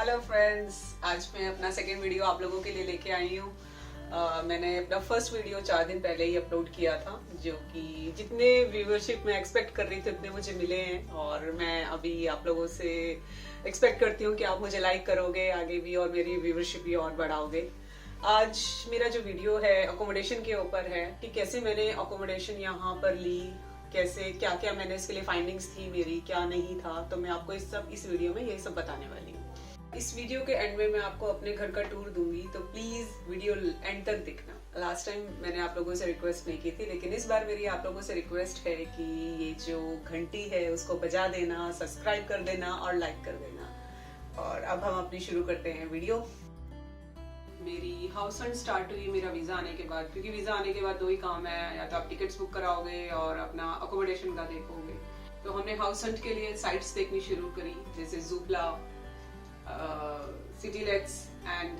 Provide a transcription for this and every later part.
Hello friends, आज मैं अपना सेकेंड वीडियो आप लोगों के लिए लेके आई हूँ। मैंने अपना फर्स्ट वीडियो 4 दिन पहले ही अपलोड किया था, जो कि जितने व्यूअरशिप मैं एक्सपेक्ट कर रही थी उतने मुझे मिले हैं। और मैं अभी आप लोगों से एक्सपेक्ट करती हूँ कि आप मुझे लाइक करोगे आगे भी और मेरी व्यूअरशिप भी और बढ़ाओगे। आज मेरा जो वीडियो है अकोमोडेशन के ऊपर है कि कैसे मैंने अकोमोडेशन यहाँ पर ली, कैसे क्या क्या मैंने इसके लिए फाइंडिंग्स थी मेरी, क्या नहीं था। तो मैं आपको इस वीडियो में यही सब बताने वाली हूँ। इस वीडियो के एंड में मैं आपको अपने घर का टूर दूंगी, तो प्लीज वीडियो एंड तक देखना। लास्ट टाइम मैंने आप लोगों से रिक्वेस्ट नहीं की थी, लेकिन इस बार मेरी आप लोगों से रिक्वेस्ट है कि ये जो घंटी है उसको बजा देना, सब्सक्राइब कर देना और लाइक कर देना। और अब हम अपनी शुरू करते हैं वीडियो। मेरी हाउस हंट स्टार्ट हुई मेरा वीजा आने के बाद, क्योंकि वीजा आने के बाद दो ही काम है, या तो आप टिकट्स बुक कराओगे और अपना अकोमोडेशन का देखोगे। तो हमने हाउस हंट के लिए साइट्स देखनी शुरू करी, जैसे ज़ूपला, सिटीलेट्स एंड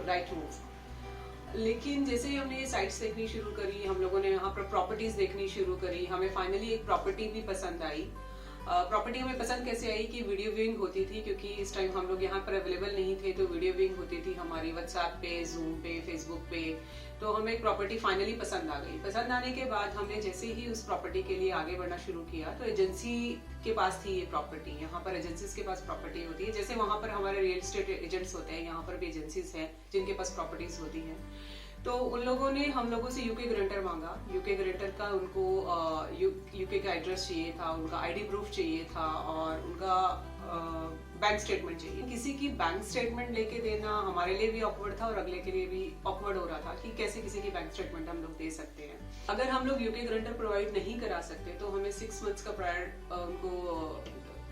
राइटमूव। लेकिन जैसे ही हमने ये साइट्स देखनी शुरू करी, हम लोगों ने यहाँ पर प्रॉपर्टीज देखनी शुरू करी, हमें फाइनली एक प्रॉपर्टी भी पसंद आई। प्रॉपर्टी हमें पसंद कैसे आई कि वीडियो व्यूइंग होती थी, क्योंकि इस टाइम हम लोग यहाँ पर अवेलेबल नहीं थे, तो वीडियो व्यूइंग होती थी हमारी व्हाट्सएप पे, जूम पे, फेसबुक पे। तो हमें एक प्रॉपर्टी फाइनली पसंद आ गई। पसंद आने के बाद हमने जैसे ही उस प्रॉपर्टी के लिए आगे बढ़ना शुरू किया, तो एजेंसी के पास थी ये प्रॉपर्टी। यहाँ पर एजेंसीज के पास प्रॉपर्टी होती है, जैसे वहाँ पर हमारे रियल एस्टेट एजेंट्स होते हैं, यहाँ पर भी एजेंसीज हैं जिनके पास प्रॉपर्टीज होती हैं। तो उन लोगों ने हम लोगों से यूके गारंटर मांगा। यूके गारंटर का उनको यूके का एड्रेस चाहिए था, उनका आईडी प्रूफ चाहिए था और उनका बैंक स्टेटमेंट चाहिए। किसी की बैंक स्टेटमेंट लेके देना हमारे लिए भी ऑकवर्ड था और अगले के लिए भी ऑकवर्ड हो रहा था कि कैसे किसी की बैंक स्टेटमेंट हम लोग दे सकते हैं। अगर हम लोग यूके गारंटर प्रोवाइड नहीं करा सकते तो हमें 6 मंथ्स का प्रायर उनको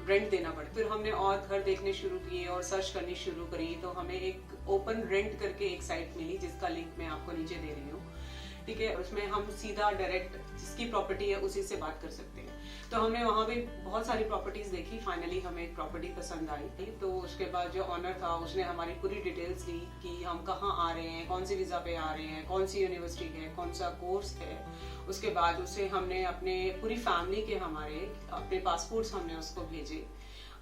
रेंट देना पड़े। फिर हमने और घर देखने शुरू किए और सर्च करनी शुरू करी, तो हमें एक ओपन रेंट करके एक साइट मिली, जिसका लिंक मैं आपको नीचे दे रही हूँ। ठीक है, उसमें हम सीधा डायरेक्ट जिसकी प्रॉपर्टी है उसी से बात कर सकते हैं। तो हमने वहाँ भी बहुत सारी प्रॉपर्टीज देखी, फाइनली हमें एक प्रॉपर्टी पसंद आई थी। तो उसके बाद जो ऑनर था उसने हमारी पूरी डिटेल्स दी कि हम कहाँ आ रहे हैं, कौन सी वीजा पे आ रहे हैं, कौन सी यूनिवर्सिटी है, कौन सा कोर्स है। उसके बाद उसे हमने अपने पूरी फैमिली के हमारे अपने पासपोर्ट्स हमने उसको भेजे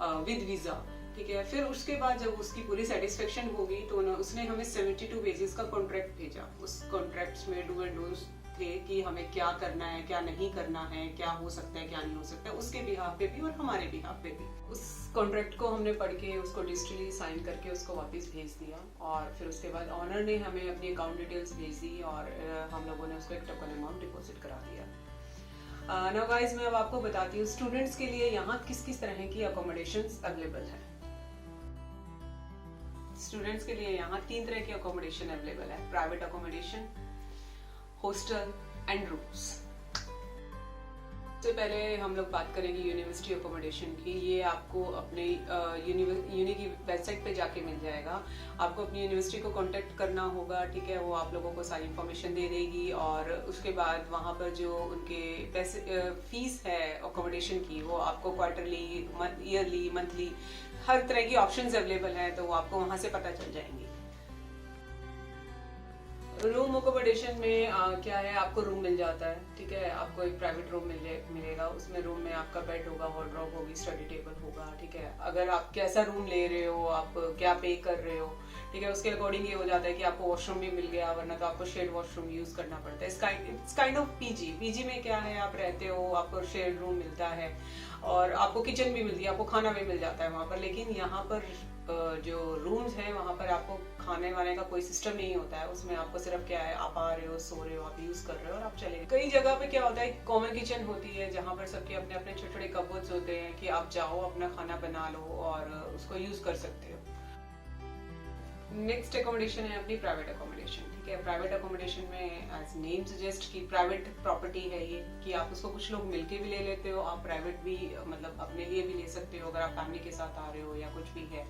विद वीजा। ठीक है, फिर उसके बाद जब उसकी पूरी सेटिस्फेक्शन होगी तो उसने हमें 72 पेजेस का कॉन्ट्रैक्ट भेजा। उस कॉन्ट्रैक्ट में डू एंड डूज थे कि हमें क्या करना है, क्या नहीं करना है, क्या हो सकता है, क्या नहीं हो सकता है, उसके बिहाफ पे भी और हमारे बिहाफ पे भी। उस कॉन्ट्रैक्ट को हमने पढ़ के उसको डिजिटली साइन करके उसको वापस भेज दिया। और फिर उसके बाद ऑनर ने हमें अपनी अकाउंट डिटेल्स भेज दी और हम लोगों ने उसको एक टोकन अमाउंट डिपॉजिट करा दिया। नाउ गाइस, मैं अब आपको बताती हूँ स्टूडेंट्स के लिए यहाँ किस किस तरह की अकोमोडेशंस अवेलेबल है। स्टूडेंट्स के लिए यहाँ 3 तरह की अकोमोडेशन अवेलेबल है: private accommodation, hostel and rooms. सबसे पहले हम लोग बात करेंगे यूनिवर्सिटी अकोमोडेशन की। ये आपको अपने यूनि की वेबसाइट पे जाके मिल जाएगा। आपको अपनी यूनिवर्सिटी को कांटेक्ट करना होगा, ठीक है, वो आप लोगों को सारी इन्फॉर्मेशन दे देगी। और उसके बाद वहाँ पर जो उनके पैसे फीस है अकोमोडेशन की, वो आपको क्वार्टरली, ईयरली, मंथली, हर तरह की ऑप्शंस अवेलेबल हैं, तो वो आपको वहाँ से पता चल जाएंगी। रूम अकोमोडेशन में क्या है, आपको रूम मिल जाता है। ठीक है, आपको एक प्राइवेट रूम मिलेगा। उसमें रूम में आपका बेड होगा, वार्डरोब होगी, स्टडी टेबल होगा। ठीक है, अगर आप कैसा रूम ले रहे हो, आप क्या पे कर रहे हो, ठीक है, उसके अकॉर्डिंग ये हो जाता है कि आपको वॉशरूम भी मिल गया, वरना तो आपको शेड वॉशरूम यूज करना पड़ता है। It's kind of PG. PG में क्या है, आप रहते हो, आपको शेड रूम मिलता है और आपको किचन भी मिलती है, आपको खाना भी मिल जाता है वहाँ पर। लेकिन यहाँ पर जो रूम्स हैं वहाँ पर आपको खाने वाने का कोई सिस्टम नहीं होता है। उसमें आपको सिर्फ क्या है, आप आ रहे हो, सो रहे हो, आप यूज कर रहे हो और आप चले गए। कई जगह पे क्या होता है, कॉमन किचन होती है जहाँ पर सबके अपने अपने छोटे छोटे कबर्ड्स होते हैं कि आप जाओ, अपना खाना बना लो और उसको यूज कर सकते हो। नेक्स्ट अकोमोडेशन है अपनी प्राइवेट अकोमोडेशन। ठीक है, प्राइवेट अकोमोडेशन में एज नेम सजेस्ट कि प्राइवेट प्रॉपर्टी है ये, कि आप उसको कुछ लोग मिलके भी ले लेते हो, आप प्राइवेट भी मतलब अपने लिए भी ले सकते हो अगर आप फैमिली के साथ आ रहे हो या कुछ भी है।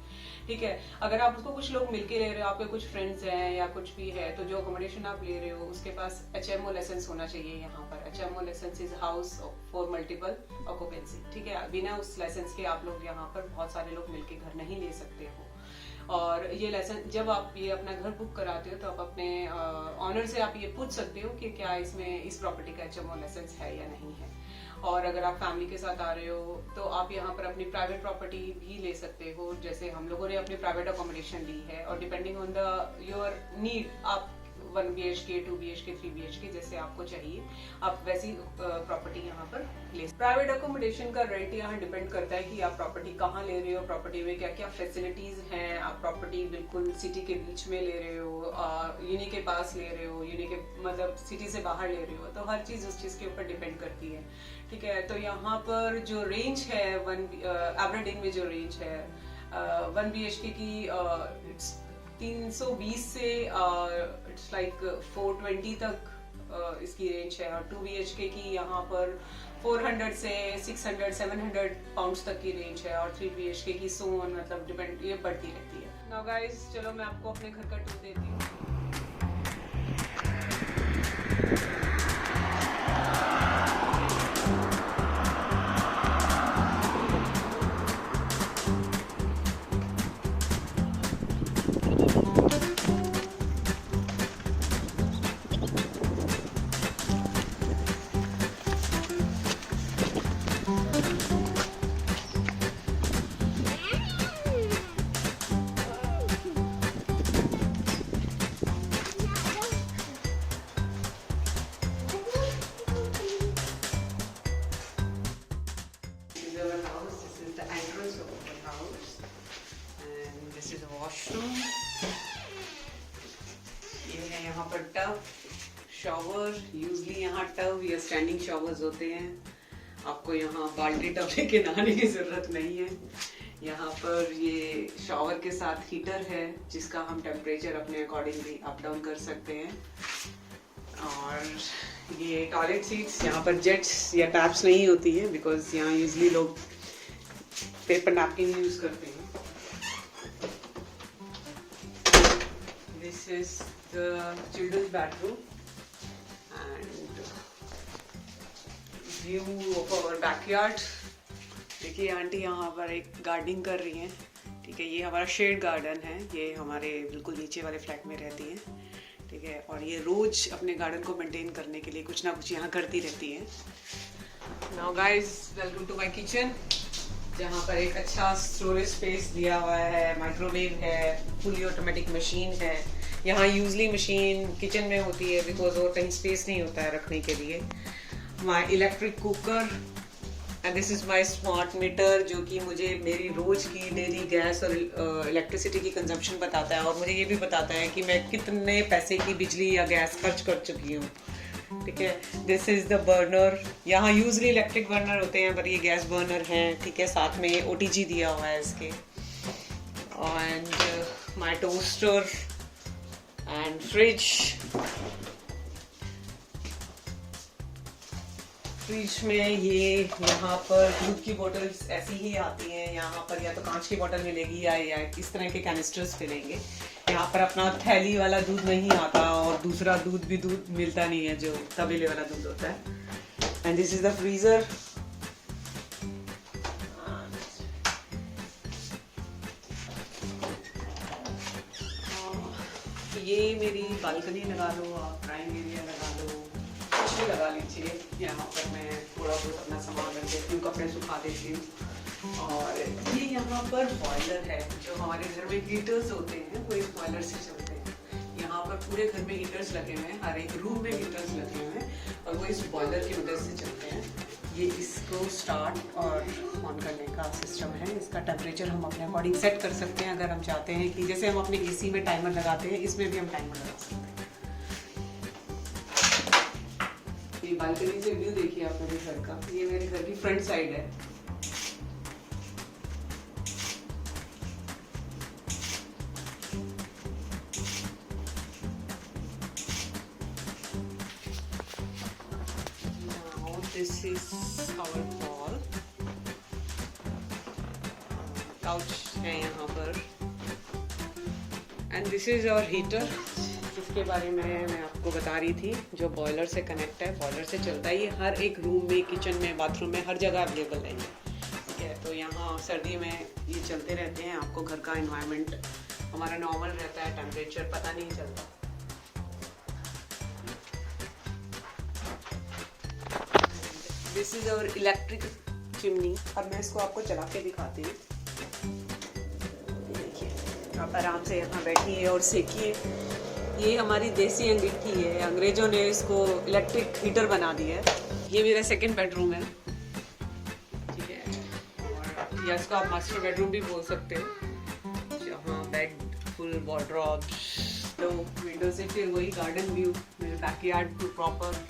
ठीक है, अगर आप उसको कुछ लोग मिलके ले रहे हो, आपके कुछ फ्रेंड्स हैं या कुछ भी है, तो जो अकोमोडेशन आप ले रहे हो उसके पास HMO लाइसेंस होना चाहिए। यहाँ पर HMO licence is house for multiple occupancy. ठीक है, बिना उस लाइसेंस के आप लोग यहाँ पर बहुत सारे लोग मिलके घर नहीं ले सकते हो। और ये लाइसेंस जब आप ये अपना घर बुक कराते हो तो आप अपने ऑनर से आप ये पूछ सकते हो कि क्या इसमें इस प्रॉपर्टी का HMO लाइसेंस है या नहीं है। और अगर आप फैमिली के साथ आ रहे हो तो आप यहाँ पर अपनी प्राइवेट प्रॉपर्टी भी ले सकते हो, जैसे हम लोगों ने अपनी प्राइवेट अकोमोडेशन ली है, और depending on the your need आप 1 BHK 2 BHK 3 BHK जैसे आपको चाहिए आप वैसी प्रॉपर्टी यहाँ पर ले। प्राइवेट अकोमोडेशन का रेट यहाँ डिपेंड करता है कि आप प्रॉपर्टी कहाँ ले रहे हो, प्रॉपर्टी में क्या क्या फैसिलिटीज हैं, आप प्रॉपर्टी बिल्कुल सिटी के बीच में ले रहे हो, यूनी के पास ले रहे हो, यूनी के मतलब सिटी से बाहर ले रहे हो, तो हर चीज उस चीज के ऊपर डिपेंड करती है। ठीक है, तो यहाँ पर जो रेंज है एवरेडिन में जो रेंज है 1 BHK की 320 से इट्स लाइक 420 तक इसकी रेंज है, और 2 BHK की यहाँ पर 400 से 600 700 पाउंड्स तक की रेंज है, और 3 BHK की सोन मतलब डिपेंड ये बढ़ती रहती है। नाउ गाइस चलो मैं आपको अपने घर का टूर देती हूँ। वॉशरूम ये है, यहाँ पर टब, शॉवर, यूजली यहाँ टब या स्टैंडिंग शॉवर्स होते हैं, आपको यहाँ बाल्टी टब लेके नहाने की जरूरत नहीं है। यहाँ पर ये शॉवर के साथ हीटर है जिसका हम टेम्परेचर अपने अकॉर्डिंगली अप डाउन कर सकते हैं, और ये टॉयलेट सीट्स, यहाँ पर जेट्स या टैप्स नहीं होती है बिकॉज यहाँ यूजली लोग पेपर नैपकिन यूज करते हैं। This is the children's bedroom and view of our backyard। देखिए आंटी यहाँ पर एक गार्डनिंग कर रही हैं। ठीक है, ये हमारा शेड गार्डन है, ये हमारे बिल्कुल नीचे वाले फ्लैट में रहती हैं। ठीक है, और ये रोज अपने गार्डन को मेंटेन करने के लिए कुछ ना कुछ यहाँ करती रहती हैं। Now guys, welcome to my kitchen, जहाँ पर एक अच्छा स्टोरेज स्पेस दिया हुआ है, माइक्रोवेव है, फुली ऑटोमेटिक मशीन है। यहाँ यूजली मशीन किचन में होती है बिकॉज और कहीं स्पेस नहीं होता है रखने के लिए। My electric cooker and this is my smart meter जो कि मुझे मेरी रोज की डेली गैस और इलेक्ट्रिसिटी की कंजम्पशन बताता है, और मुझे ये भी बताता है कि मैं कितने पैसे की बिजली या गैस खर्च कर चुकी हूँ। ठीक है, दिस इज द बर्नर, यहाँ यूजली इलेक्ट्रिक बर्नर होते हैं पर ये गैस बर्नर है। ठीक है, साथ में ये OTG दिया हुआ है इसके, and my toaster and fridge में ये यहाँ पर दूध की बोतल्स ऐसी ही आती हैं, यहाँ पर या तो कांच की बोतल मिलेगी या इस तरह के कैनिस्टर्स मिलेंगे। यहाँ पर अपना थैली वाला दूध नहीं आता, और दूसरा दूध भी दूध मिलता नहीं है जो तबेले वाला दूध होता है। And this is the freezer. ये मेरी बालकनी लगा लो, आप ड्राइंग एरिया लगा लो, कुछ भी लगा लीजिए। यहाँ पर मैं थोड़ा बहुत अपना सामान रख देती हूँ, कपड़े सुखा देती हूँ। और ये यहाँ पर बॉयलर है, जो हमारे घर में हीटर्स होते हैं वो इस बॉयलर से चलते हैं। यहाँ पर पूरे घर में हीटर्स लगे हुए हैं, हर एक रूम में हीटर्स लगे हुए हैं, और वो इस बॉयलर की मदद से चलते हैं। ये इसको स्टार्ट और ऑन करने का सिस्टम है। इसका टेम्परेचर हम अपने अकॉर्डिंग सेट कर सकते हैं अगर हम चाहते हैं कि जैसे हम अपने AC में टाइमर लगाते हैं, इसमें भी हम टाइमर लगा सकते हैं। ये बालकनी से व्यू देखिए आप मेरे घर का, ये मेरे घर की फ्रंट साइड है। This is our hall, couch है यहाँ पर, and this is our heater जिसके बारे में मैं आपको बता रही थी, जो बॉयलर से कनेक्ट है, बॉयलर से चलता है। ये हर एक रूम में, किचन में, बाथरूम में, हर जगह अवेलेबल है। ठीक है, तो यहाँ सर्दी में ये चलते रहते हैं। आपको घर का एनवायरनमेंट हमारा नॉर्मल रहता है, टेम्परेचर पता नहीं चलता। This is our electric chimney. अब मैं इसको आपको चला के दिखाती हूँ। देखिए आप आराम से यहाँ बैठिए और सेकिए। ये हमारी देसी अंगीठी है, अंग्रेजों ने इसको इलेक्ट्रिक हीटर बना दिया है। ये मेरा सेकंड बेडरूम है, ठीक है, और या इसको आप मास्टर बेडरूम भी बोल सकते हो। जहाँ बेड, फुल वार्डरोब, तो विंडो से फिर वही गार्डन व्यू, मेरे बैकयार्ड प्रॉपर।